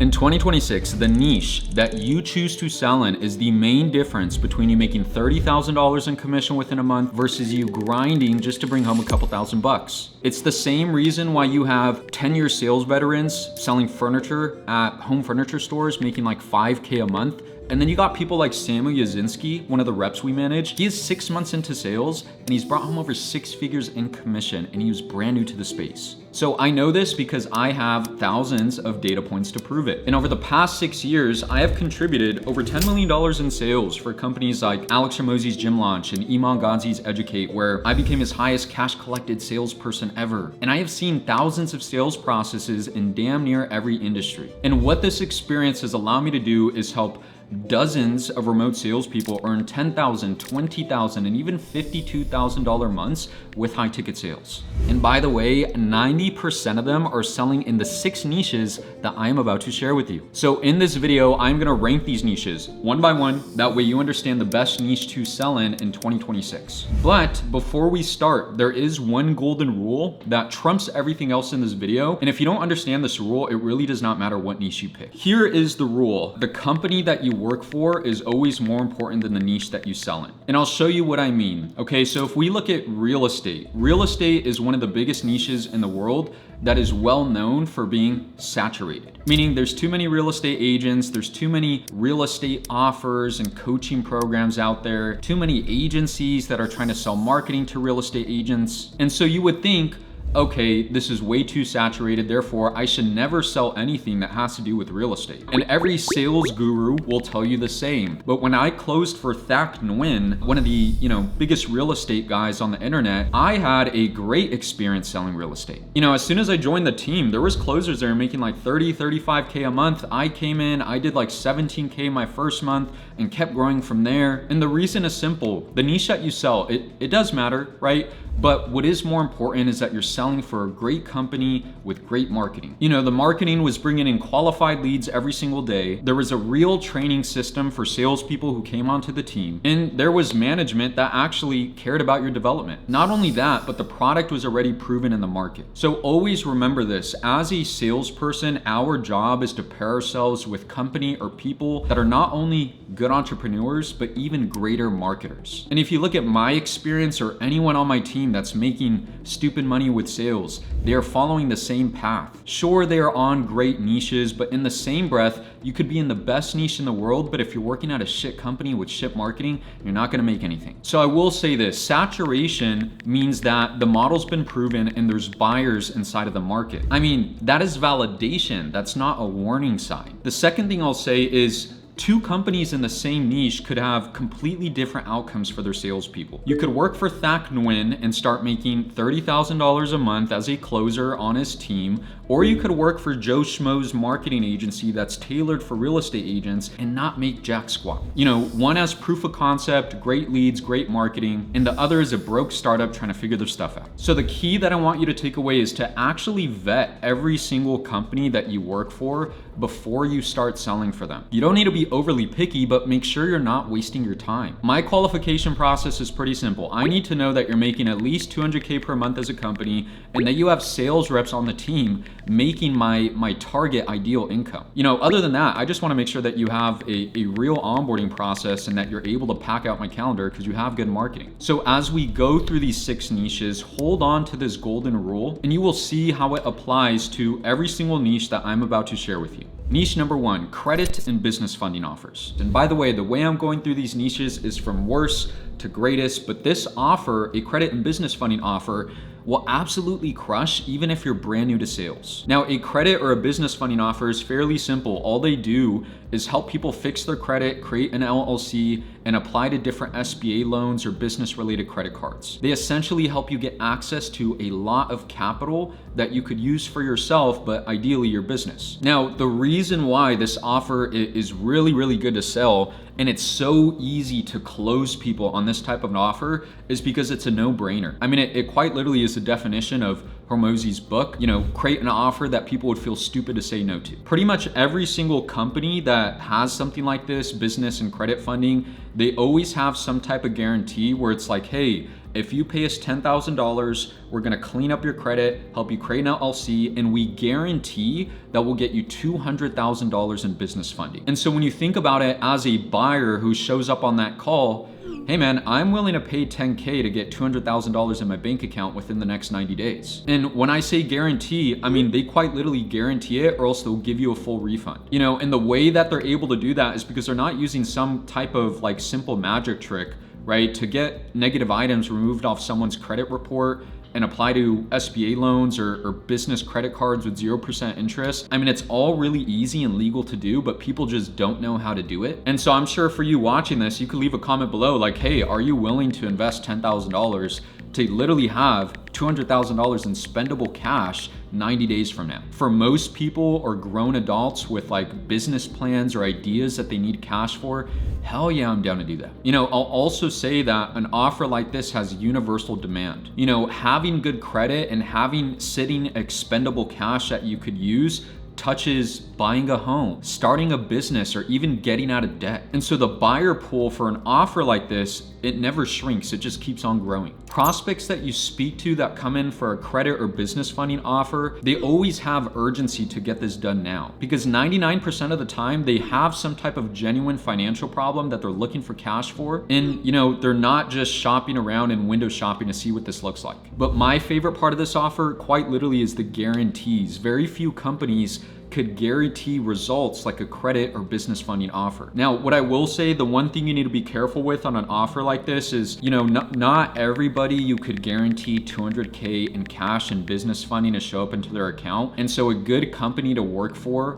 In 2026, the niche that you choose to sell in is the main difference between you making $30,000 in commission within a month versus you grinding just to bring home a couple $1,000. It's the same reason why you have 10-year sales veterans selling furniture at home furniture stores making like $5K a month. And then you got people like Samuel Yazinski, one of the reps we manage. He is 6 months into sales and he's brought home over 6 figures in commission and he was brand new to the space. So I know this because I have thousands of data points to prove it. And over the past 6 years, I have contributed over $10 million in sales for companies like Alex Hormozi's Gym Launch and Iman Gadzhi's Educate, where I became his highest cash collected salesperson ever. And I have seen thousands of sales processes in damn near every industry. And what this experience has allowed me to do is help dozens of remote salespeople earn $10,000, $20,000, and even $52,000 months with high ticket sales. And by the way, 90% of them are selling in the 6 niches that I am about to share with you. So in this video, I'm gonna rank these niches one by one. That way you understand the best niche to sell in 2026. But before we start, there is one golden rule that trumps everything else in this video. And if you don't understand this rule, it really does not matter what niche you pick. Here is the rule. The company that you work for is always more important than the niche that you sell in. And I'll show you what I mean. Okay, so if we look at real estate is one of the biggest niches in the world that is well known for being saturated. Meaning there's too many real estate agents, there's too many real estate offers and coaching programs out there, too many agencies that are trying to sell marketing to real estate agents. And so you would think, okay, this is way too saturated, therefore I should never sell anything that has to do with real estate. And every sales guru will tell you the same. But when I closed for Thak Nguyen, one of the biggest real estate guys on the internet, I had a great experience selling real estate. As soon as I joined the team, there was closers that were making like 30, 35K a month. I came in, I did like 17K my first month and kept growing from there. And the reason is simple. The niche that you sell, it does matter, right? But what is more important is that you're selling for a great company with great marketing. The marketing was bringing in qualified leads every single day. There was a real training system for salespeople who came onto the team. And there was management that actually cared about your development. Not only that, but the product was already proven in the market. So always remember this. As a salesperson, our job is to pair ourselves with company or people that are not only good entrepreneurs, but even greater marketers. And if you look at my experience or anyone on my team that's making stupid money with sales, they are following the same path. Sure, they are on great niches, but in the same breath, you could be in the best niche in the world, but if you're working at a shit company with shit marketing, you're not gonna make anything. So I will say this, saturation means that the model's been proven and there's buyers inside of the market. I mean, that is validation. That's not a warning sign. The second thing I'll say is, 2 companies in the same niche could have completely different outcomes for their salespeople. You could work for Thak Nguyen and start making $30,000 a month as a closer on his team, or you could work for Joe Schmo's marketing agency that's tailored for real estate agents and not make jack squat. One has proof of concept, great leads, great marketing, and the other is a broke startup trying to figure their stuff out. So the key that I want you to take away is to actually vet every single company that you work for before you start selling for them. You don't need to be overly picky, but make sure you're not wasting your time. My qualification process is pretty simple. I need to know that you're making at least 200K per month as a company and that you have sales reps on the team making my target ideal income. Other than that, I just want to make sure that you have a real onboarding process and that you're able to pack out my calendar because you have good marketing. So as we go through these 6 niches, hold on to this golden rule and you will see how it applies to every single niche that I'm about to share with you. Niche number 1, credit and business funding offers. And by the way I'm going through these niches is from worst to greatest, but this offer, a credit and business funding offer, will absolutely crush even if you're brand new to sales. Now, a credit or a business funding offer is fairly simple. All they do is help people fix their credit, create an LLC, and apply to different SBA loans or business-related credit cards. They essentially help you get access to a lot of capital that you could use for yourself, but ideally your business. Now, the reason why this offer is really, really good to sell and it's so easy to close people on this type of an offer is because it's a no-brainer. I mean, it quite literally is the definition of Hormozi's book, create an offer that people would feel stupid to say no to. Pretty much every single company that has something like this, business and credit funding, they always have some type of guarantee where it's like, hey, if you pay us $10,000, we're gonna clean up your credit, help you create an LLC, and we guarantee that we'll get you $200,000 in business funding. And so when you think about it as a buyer who shows up on that call, hey man, I'm willing to pay $10K to get $200,000 in my bank account within the next 90 days. And when I say guarantee, I mean, they quite literally guarantee it, or else they'll give you a full refund. You know, and the way that they're able to do that is because they're not using some type of like simple magic trick, right? To get negative items removed off someone's credit report and apply to SBA loans or business credit cards with 0% interest. I mean, it's all really easy and legal to do, but people just don't know how to do it. And so I'm sure for you watching this, you could leave a comment below like, hey, are you willing to invest $10,000 to literally have $200,000 in spendable cash 90 days from now? For most people or grown adults with like business plans or ideas that they need cash for, hell yeah, I'm down to do that. You know, I'll also say that an offer like this has universal demand. You know, having good credit and having sitting expendable cash that you could use touches buying a home, starting a business, or even getting out of debt. And so the buyer pool for an offer like this, it never shrinks, it just keeps on growing. Prospects that you speak to that come in for a credit or business funding offer, they always have urgency to get this done now, because 99% of the time they have some type of genuine financial problem that they're looking for cash for. And you know, they're not just shopping around and window shopping to see what this looks like. But my favorite part of this offer quite literally is the guarantees. Very few companies could guarantee results like a credit or business funding offer. Now, what I will say, the one thing you need to be careful with on an offer like this is, you know, not everybody you could guarantee 200K in cash and business funding to show up into their account. And so a good company to work for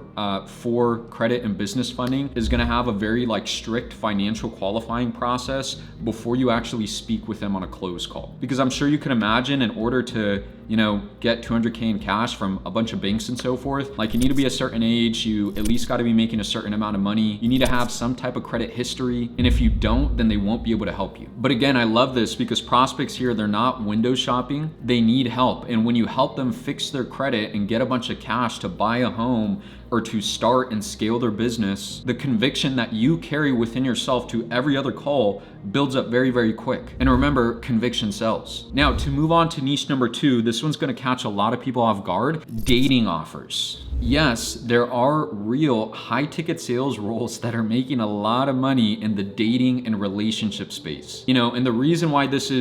credit and business funding is gonna have a very like strict financial qualifying process before you actually speak with them on a close call. Because I'm sure you can imagine, in order to, you know, get 200K in cash from a bunch of banks and so forth, like you need to be a certain age, you at least got to be making a certain amount of money, you need to have some type of credit history, and if you don't, then they won't be able to help you. But again, I love this because prospects here, they're not window shopping, they need help. And when you help them fix their credit and get a bunch of cash to buy a home or to start and scale their business, the conviction that you carry within yourself to every other call builds up very, very quick. And remember, conviction sells. Now, to move on to niche number 2, this one's gonna catch a lot of people off guard: dating offers. Yes, there are real high ticket sales roles that are making a lot of money in the dating and relationship space. You know, and the reason why this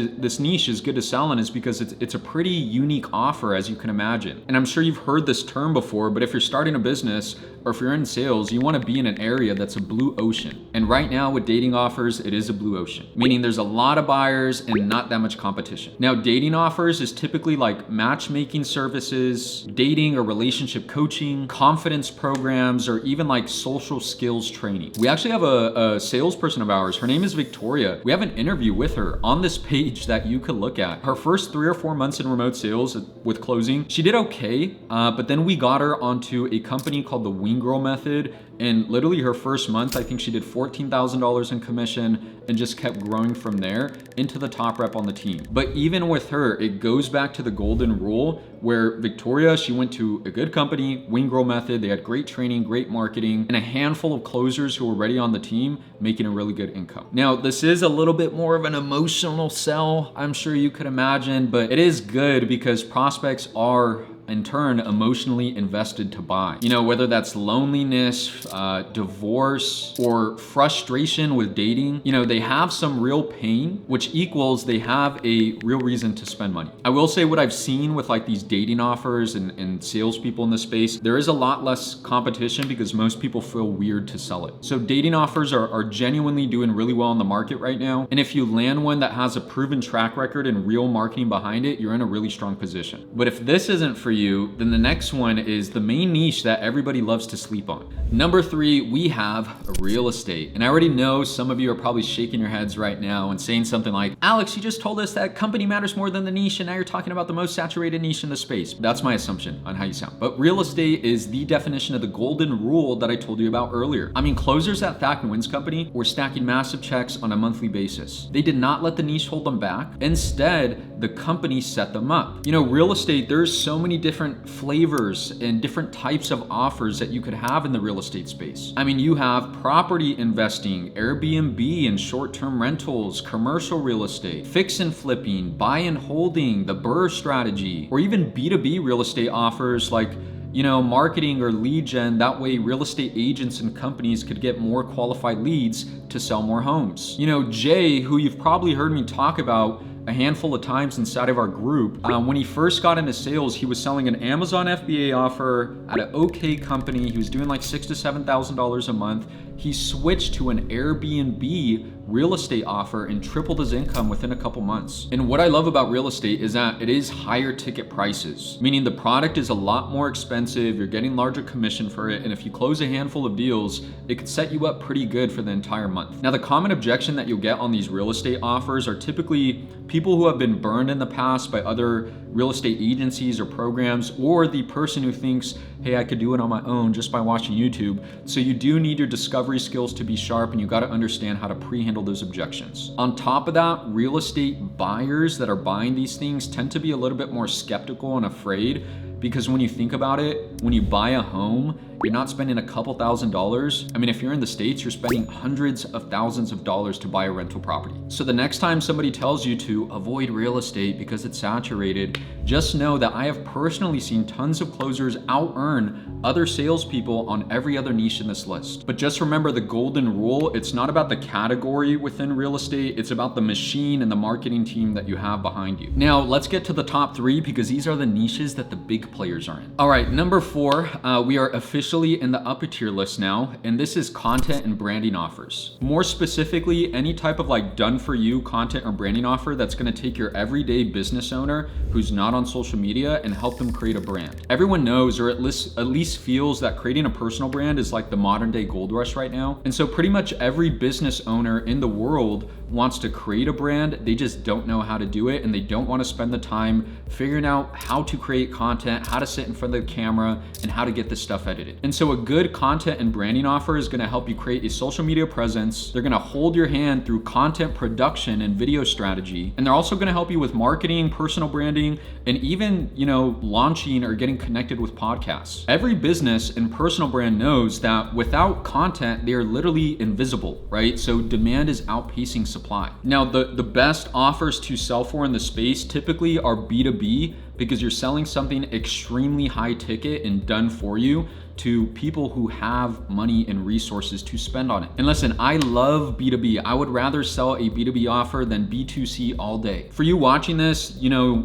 niche is good to sell in is because it's a pretty unique offer, as you can imagine. And I'm sure you've heard this term before, but if you're starting a business or if you're in sales, you want to be in an area that's a blue ocean. And right now with dating offers, it is a blue ocean, meaning there's a lot of buyers and not that much competition. Now, dating offers is typically like matchmaking services, dating or relationship coaching, confidence programs, or even like social skills training. We actually have a salesperson of ours. Her name is Victoria. We have an interview with her on this page that you could look at. Her first 3 or 4 months in remote sales with closing, she did okay, but then we got her onto a company called the Wing Girl Method. And literally her first month, I think she did $14,000 in commission and just kept growing from there into the top rep on the team. But even with her, it goes back to the golden rule where Victoria, she went to a good company, Wing Girl Method. They had great training, great marketing, and a handful of closers who were already on the team making a really good income. Now, this is a little bit more of an emotional sell, I'm sure you could imagine, but it is good because prospects are in turn emotionally invested to buy. You know, whether that's loneliness, divorce, or frustration with dating, you know, they have some real pain, which equals they have a real reason to spend money. I will say what I've seen with like these dating offers and salespeople in this space, there is a lot less competition because most people feel weird to sell it. So dating offers are genuinely doing really well in the market right now. And if you land one that has a proven track record and real marketing behind it, you're in a really strong position. But if this isn't for you, then the next one is the main niche that everybody loves to sleep on. Number 3, we have real estate. And I already know some of you are probably shaking your heads right now and saying something like, Alex, you just told us that company matters more than the niche, and now you're talking about the most saturated niche in the space. That's my assumption on how you sound. But real estate is the definition of the golden rule that I told you about earlier. I mean, closers at Thack and Wins Company were stacking massive checks on a monthly basis. They did not let the niche hold them back. Instead, the company set them up. You know, real estate, there's so many different flavors and different types of offers that you could have in the real estate space. I mean, you have property investing, Airbnb and short-term rentals, commercial real estate, fix and flipping, buy and holding, the BRRRR strategy, or even B2B real estate offers like marketing or lead gen. That way real estate agents and companies could get more qualified leads to sell more homes. Jay, who you've probably heard me talk about a handful of times inside of our group, when he first got into sales, he was selling an Amazon FBA offer at an okay company. He was doing like $6,000 to $7,000 a month. He switched to an Airbnb real estate offer and tripled his income within a couple months. And what I love about real estate is that it is higher ticket prices, meaning the product is a lot more expensive, you're getting larger commission for it, and if you close a handful of deals, it could set you up pretty good for the entire month. Now, the common objection that you'll get on these real estate offers are typically people who have been burned in the past by other real estate agencies or programs, or the person who thinks, hey, I could do it on my own just by watching YouTube. So you do need your discovery skills to be sharp, and you got to understand how to pre-handle those objections. On top of that, real estate buyers that are buying these things tend to be a little bit more skeptical and afraid, because when you think about it, when you buy a home, you're not spending a couple $1,000s. I mean, if you're in the States, you're spending hundreds of thousands of dollars to buy a rental property. So the next time somebody tells you to avoid real estate because it's saturated, just know that I have personally seen tons of closers out-earn other salespeople on every other niche in this list. But just remember the golden rule, it's not about the category within real estate, it's about the machine and the marketing team that you have behind you. Now, let's get to the top 3, because these are the niches that the big players are in. All right, number 4, we are officially in the upper tier list now, and this is content and branding offers. More specifically, any type of like done for you content or branding offer that's gonna take your everyday business owner who's not on social media and help them create a brand. Everyone knows, or at least feels, that creating a personal brand is like the modern day gold rush right now. And so pretty much every business owner in the world wants to create a brand, they just don't know how to do it, and they don't want to spend the time figuring out how to create content, how to sit in front of the camera, and how to get this stuff edited. And so a good content and branding offer is going to help you create a social media presence. They're going to hold your hand through content production and video strategy, and they're also going to help you with marketing, personal branding, and even, launching or getting connected with podcasts. Every business and personal brand knows that without content, they are literally invisible, right? So demand is outpacing supply. Now, the best offers to sell for in the space typically are B2B, because you're selling something extremely high ticket and done for you to people who have money and resources to spend on it. And listen, I love B2B. I would rather sell a B2B offer than B2C all day. For you watching this,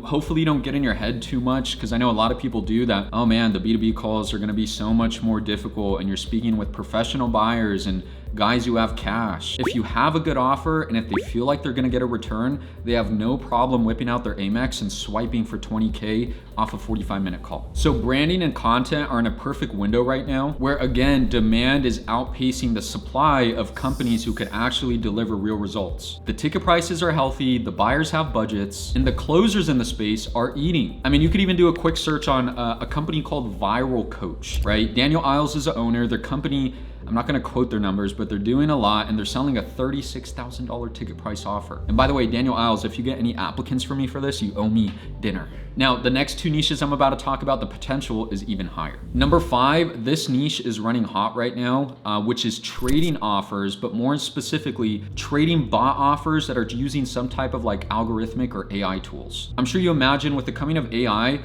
hopefully you don't get in your head too much, because I know a lot of people do that. Oh man, the B2B calls are gonna be so much more difficult, and you're speaking with professional buyers and guys who have cash. If you have a good offer and if they feel like they're gonna get a return, they have no problem whipping out their Amex and swiping for 20K off a 45-minute call. So branding and content are in a perfect window right now, where again, demand is outpacing the supply of companies who could actually deliver real results. The ticket prices are healthy, the buyers have budgets, and the closers in the space are eating. I mean, you could even do a quick search on a company called Viral Coach, right? Daniel Iles is the owner. Their company, I'm not gonna quote their numbers, but they're doing a lot, and they're selling a $36,000 ticket price offer. And by the way, Daniel Iles, if you get any applicants for me for this, you owe me dinner. Now, the next 2 niches I'm about to talk about, the potential is even higher. Number 5, this niche is running hot right now, which is trading offers, but more specifically, trading bot offers that are using some type of like algorithmic or AI tools. I'm sure you imagine with the coming of AI,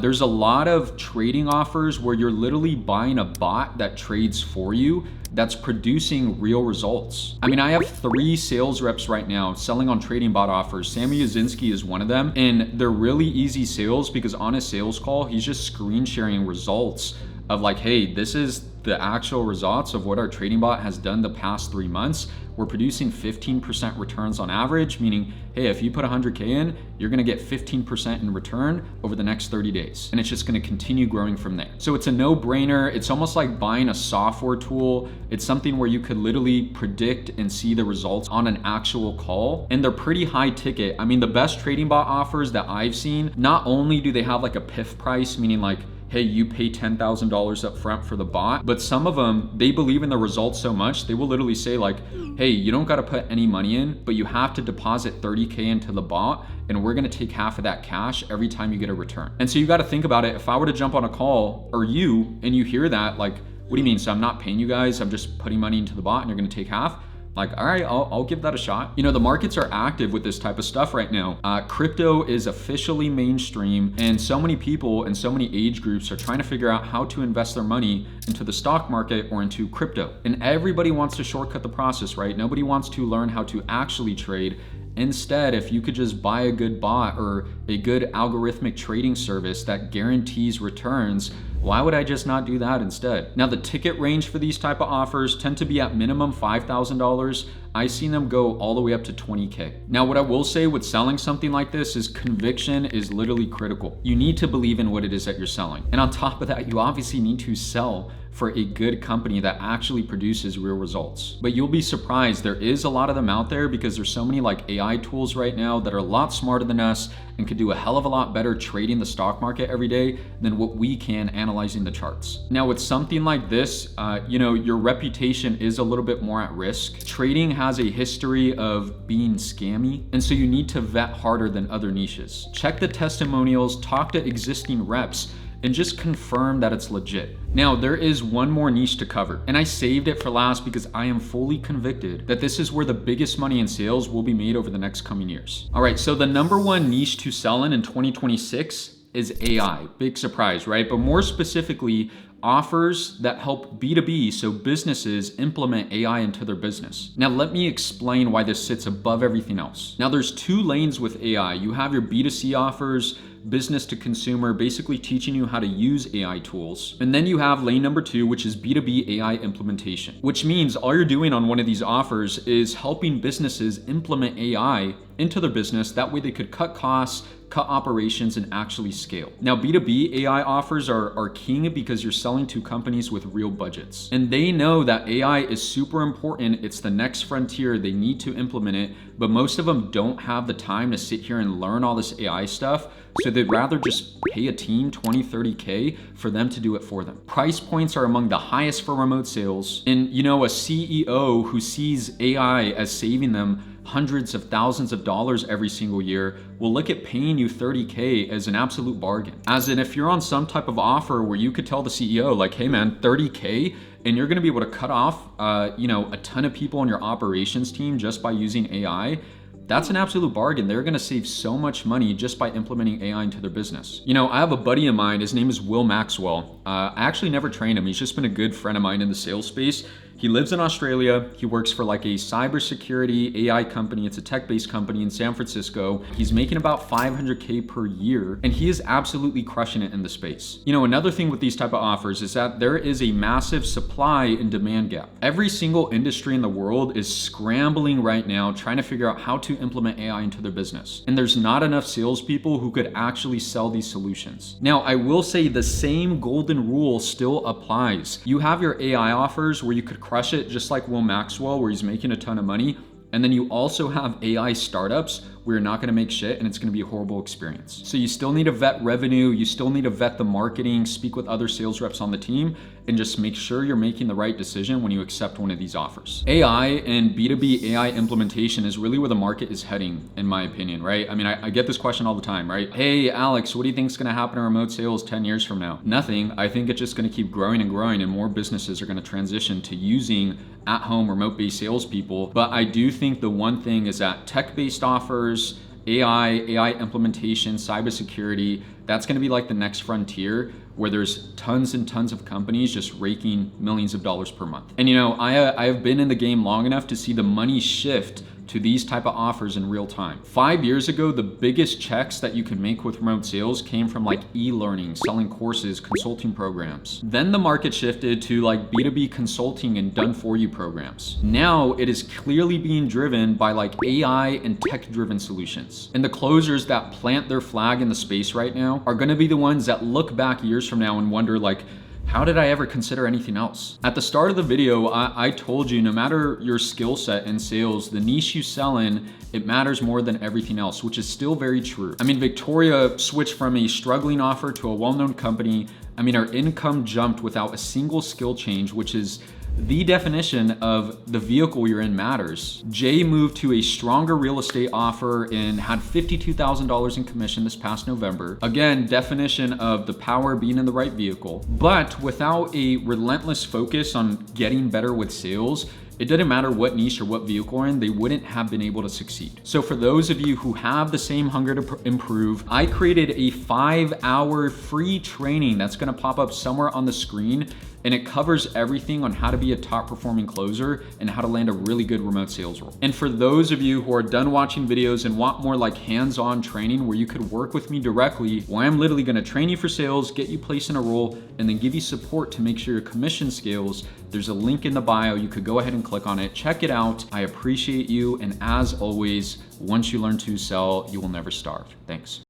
there's a lot of trading offers where you're literally buying a bot that trades for you, that's producing real results. I mean, I have 3 sales reps right now selling on trading bot offers. Sammy Yazinski is one of them, and they're really easy sales because on a sales call, he's just screen sharing results of like, hey, this is the actual results of what our trading bot has done the past 3 months. We're producing 15% returns on average, meaning, hey, if you put 100K in, you're gonna get 15% in return over the next 30 days. And it's just gonna continue growing from there. So it's a no-brainer. It's almost like buying a software tool. It's something where you could literally predict and see the results on an actual call. And they're pretty high ticket. I mean, the best trading bot offers that I've seen, not only do they have like a PIF price, meaning like, hey, you pay $10,000 up front for the bot. But some of them, they believe in the results so much, they will literally say like, hey, you don't gotta put any money in, but you have to deposit 30K into the bot, and we're gonna take half of that cash every time you get a return. And so you gotta think about it. If I were to jump on a call, or you, and you hear that, like, what do you mean? So I'm not paying you guys, I'm just putting money into the bot and you're gonna take half? Like, all right, I'll give that a shot. You know, the markets are active with this type of stuff right now. Crypto is officially mainstream, and so many people and so many age groups are trying to figure out how to invest their money into the stock market or into crypto. And everybody wants to shortcut the process, right? Nobody wants to learn how to actually trade. Instead, if you could just buy a good bot or a good algorithmic trading service that guarantees returns, why would I just not do that instead? Now, the ticket range for these type of offers tend to be at minimum $5,000. I've seen them go all the way up to 20K. Now, what I will say with selling something like this is conviction is literally critical. You need to believe in what it is that you're selling. And on top of that, you obviously need to sell for a good company that actually produces real results. But you'll be surprised, there is a lot of them out there because there's so many like AI tools right now that are a lot smarter than us and could do a hell of a lot better trading the stock market every day than what we can analyzing the charts. Now with something like this, you know, your reputation is a little bit more at risk. Trading has a history of being scammy, and so you need to vet harder than other niches. Check the testimonials, talk to existing reps, and just confirm that it's legit. Now, there is one more niche to cover, and I saved it for last because I am fully convicted that this is where the biggest money in sales will be made over the next coming years. All right, so the number one niche to sell in 2026 is AI. Big surprise, right? But more specifically, offers that help B2B, so businesses, implement AI into their business. Now, let me explain why this sits above everything else. Now, there's two lanes with AI. You have your B2C offers, business to consumer, basically teaching you how to use AI tools. And then you have lane number two, which is B2B AI implementation, which means all you're doing on one of these offers is helping businesses implement AI into their business. That way they could cut costs, cut operations, and actually scale. Now, B2B AI offers are king because you're selling to companies with real budgets. And they know that AI is super important. It's the next frontier. They need to implement it, but most of them don't have the time to sit here and learn all this AI stuff. So they'd rather just pay a team 20, 30K for them to do it for them. Price points are among the highest for remote sales. And you know, a CEO who sees AI as saving them hundreds of thousands of dollars every single year will look at paying you 30K as an absolute bargain. As in, if you're on some type of offer where you could tell the CEO like, hey man, 30K, and you're gonna be able to cut off you know, a ton of people on your operations team just by using AI, that's an absolute bargain. They're gonna save so much money just by implementing AI into their business. You know, I have a buddy of mine, his name is Will Maxwell. I actually never trained him. He's just been a good friend of mine in the sales space. He lives in Australia. He works for like a cybersecurity AI company. It's a tech-based company in San Francisco. He's making about 500K per year, and he is absolutely crushing it in the space. You know, another thing with these type of offers is that there is a massive supply and demand gap. Every single industry in the world is scrambling right now, trying to figure out how to implement AI into their business. And there's not enough salespeople who could actually sell these solutions. Now, I will say the same golden rule still applies. You have your AI offers where you could crush it just like Will Maxwell, where he's making a ton of money. And then you also have AI startups where you're not gonna make shit and it's gonna be a horrible experience. So you still need to vet revenue, you still need to vet the marketing, speak with other sales reps on the team, and just make sure you're making the right decision when you accept one of these offers. AI and B2B AI implementation is really where the market is heading, in my opinion, right? I mean, I get this question all the time, right? Hey, Alex, what do you think is gonna happen in remote sales 10 years from now? Nothing. I think it's just gonna keep growing and growing, and more businesses are gonna transition to using at-home remote-based salespeople. But I do think the one thing is that tech-based offers, AI implementation, cybersecurity, that's gonna be like the next frontier where there's tons and tons of companies just raking millions of dollars per month. And you know, I have been in the game long enough to see the money shift to these type of offers in real time. 5 years ago, the biggest checks that you can make with remote sales came from like e-learning, selling courses, consulting programs. Then the market shifted to like B2B consulting and done for you programs. Now it is clearly being driven by like AI and tech-driven solutions. And the closers that plant their flag in the space right now are gonna be the ones that look back years from now and wonder like, how did I ever consider anything else? At the start of the video, I told you no matter your skill set in sales, the niche you sell in, it matters more than everything else, which is still very true. I mean, Victoria switched from a struggling offer to a well-known company, I mean, our income jumped without a single skill change, which is the definition of the vehicle you're in matters. Jay moved to a stronger real estate offer and had $52,000 in commission this past November. Again, definition of the power being in the right vehicle. But without a relentless focus on getting better with sales, it didn't matter what niche or what vehicle we're in, they wouldn't have been able to succeed. So for those of you who have the same hunger to improve, I created a 5-hour free training that's gonna pop up somewhere on the screen, and it covers everything on how to be a top performing closer and how to land a really good remote sales role. And for those of you who are done watching videos and want more like hands-on training where you could work with me directly, where I'm literally gonna train you for sales, get you placed in a role, and then give you support to make sure your commission scales, there's a link in the bio. You could go ahead and click on it, check it out. I appreciate you. And as always, once you learn to sell, you will never starve. Thanks.